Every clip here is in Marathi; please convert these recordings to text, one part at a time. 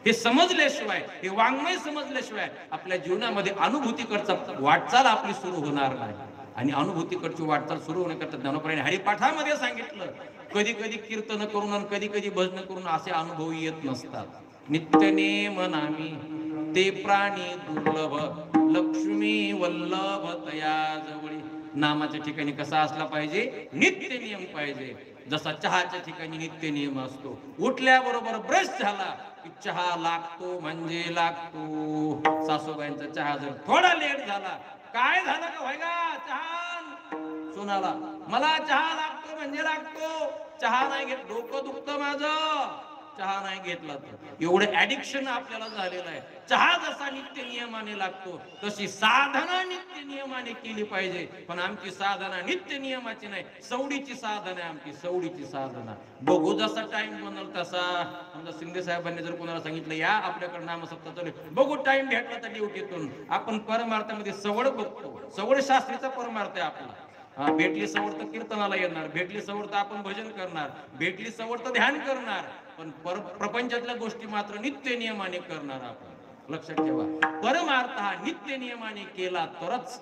हे समजल्याशिवाय, हे वाङ्मय समजल्याशिवाय आपल्या जीवनामध्ये अनुभूतीकडचा वाटचाल आपली सुरू होणार नाही. आणि अनुभूतीकडची वाटचाल सुरू होण्याकरता ज्ञानोबांनी हरिपाठामध्ये सांगितलं, कधी कधी कीर्तन करून आणि कधी कधी भजन करून असे अनुभव येत नसतात. नित्य नेम नामी ते प्राणी दुर्लभ, लक्ष्मी वल्लभ तया जवळी. नामाच्या ठिकाणी कसा असला पाहिजे? नित्य नियम पाहिजे. जसा चहाच्या ठिकाणी नित्य नियम असतो, उठल्याबरोबर ब्रश झाला की चहा लागतो म्हणजे लागतो. सासूबाईंचा चहा जर थोडा लेट झाला, काय झालं का व्हायगा चहा, सुनाला मला चहा लागतो म्हणजे लागतो, चहा नाही घेत डोकं दुखतं माझं, चहा नाही घेतला तर. एवढं ऍडिक्शन आपल्याला झालेलं आहे. चहा जसा नित्य नियमाने लागतो तशी साधना नित्य नियमाने केली पाहिजे. पण आमची साधना नित्य नियमाची नाही, सवडीची साधना आहे आमची, सवडीची साधना. बघू जसा टाइम बनल तसा. समजा शिंदे साहेबांनी जर कोणाला सांगितलं या आपल्याकडे नामसप्ताह चालू आहे, बघू टाइम भेटला तर ड्युटीतून. आपण परमार्थामध्ये सवड बघतो, सवड शास्त्रीचा परमार्थ आहे आपला. भेटली सवड तर कीर्तनाला येणार, भेटली सवड तर आपण भजन करणार, भेटली सवड तर ध्यान करणार. पण प्रपंचातल्या गोष्टी मात्र नित्य नियमाने करणार आपण. लक्षात ठेवा, परमार्थ हा नित्य नियमाने केला तरच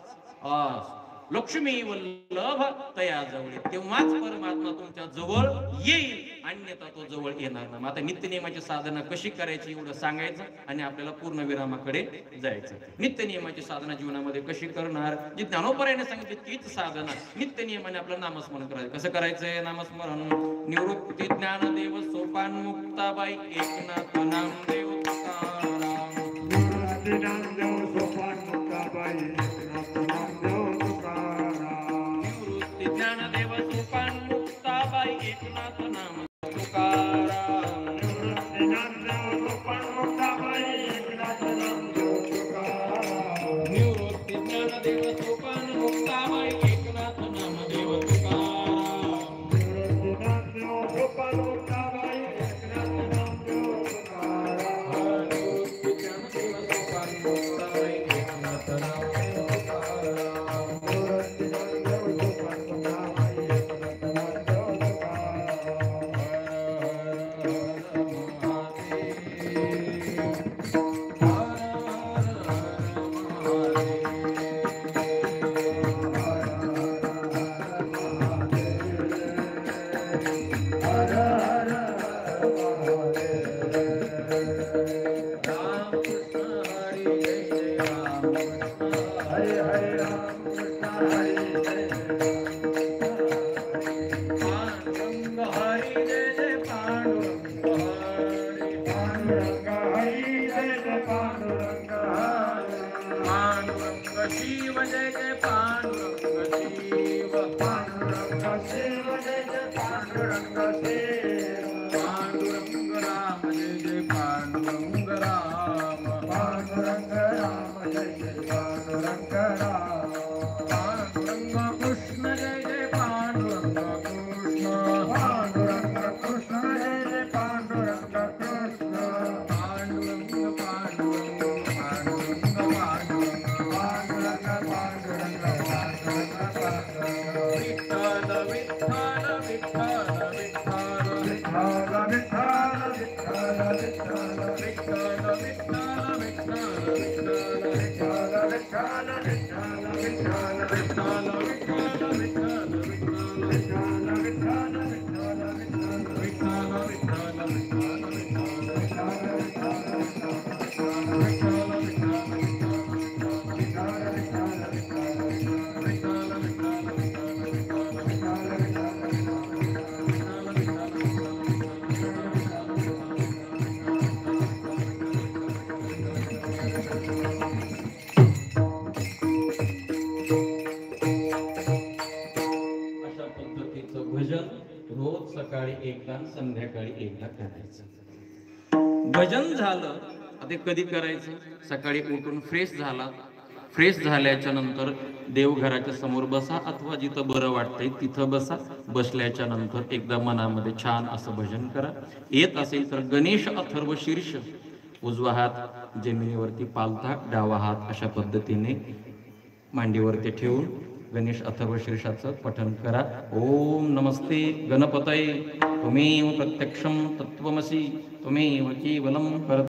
लक्ष्मी वल्लभ तया जवळ, तेव्हाच परमात्मा तुमच्या जवळ येईल, अन्यथा तो जवळ येणार नाही. आता नित्य नियमाची साधना कशी करायची एवढं सांगायचं आणि आपल्याला पूर्ण विरामाकडे जायचं. नित्य नियमाची साधना जीवनामध्ये कशी करणार? जी ज्ञानोबांनी सांगितली तीच साधना. नित्य नियमाने आपलं नामस्मरण करायचं. कसं करायचंय नामस्मरण? निवृत्ती ज्ञानदेव सोपान मुक्ताबाई एकनाथ नामदेव तुकाराम. निवृत्ती ज्ञानदेव सोपान मुक्ताबाई एकनाथ नामदेव तुकाराम. निवृत्ती ज्ञानदेव सोपान मुक्ताबाई एकनाथ नाम तुकाराम. निवृत्ती ज्ञानदेव सोपान मुक्ताबाई एकनाथ नामदेव तुकाराम. निवृत्ती ज्ञानदेव सोपान मुक्ताबाई एकनाथ नामदेव तुकाराम. निवृत्ती ज्ञानदेव सोपान मुक्ताबाई एकनाथ नामदेव तुकाराम. निवृत्ती ज्ञानदेव सोपान मुक्ताबाई एकनाथ नामदेव तुकाराम. निवृत्ती ज्ञानदेव सोपान मुक्ताबाई एकनाथ नामदेव शिव जय जय पांडुरंग शिव. पांडुरंग शिव जय जय पांडुरंग शिव. पांडुरंग राम जय जय पांडुरंग राम. पांडुरंग राम जय जय पांडुरंग राम. पांडुरंग कृष्ण जय जय पांडुरंग कृष्ण. पांडुरंग कृष्ण जय जय पांडुरंग कृष्ण. पांडुरंग पांडुरंग पांडुरंग पांडुरंग. विठ्ठल विठ्ठल विठ्ठल विठ्ठल विठ्ठल विठ्ठल विठ्ठल विठ्ठल विठ्ठल विठ्ठल विठ्ठल विठ्ठल विठ्ठल विठ्ठल विठ्ठल विठ्ठल रोज सकाळी एकदा संध्याकाळी एकदा करायचं. भजन झालं ते कधी करायचं? सकाळी उठून फ्रेश झाला, फ्रेश झाल्याच्या नंतर देवघराच्या समोर बसा अथवा जिथं बरं वाटतंय तिथं बसा. बसल्याच्या नंतर एकदा मनामध्ये छान असं भजन करा. येत असेल तर गणेश अथर्व शीर्ष, उजवा हात जमिनीवरती पालथा, डावा हात अशा पद्धतीने मांडीवरती ठेवून गणेश अथर्व शीर्षाचं पठण करा. ओम नमस्ते गणपतये त्वमेव प्रत्यक्षं तत्त्वमसि त्वमेव केवलं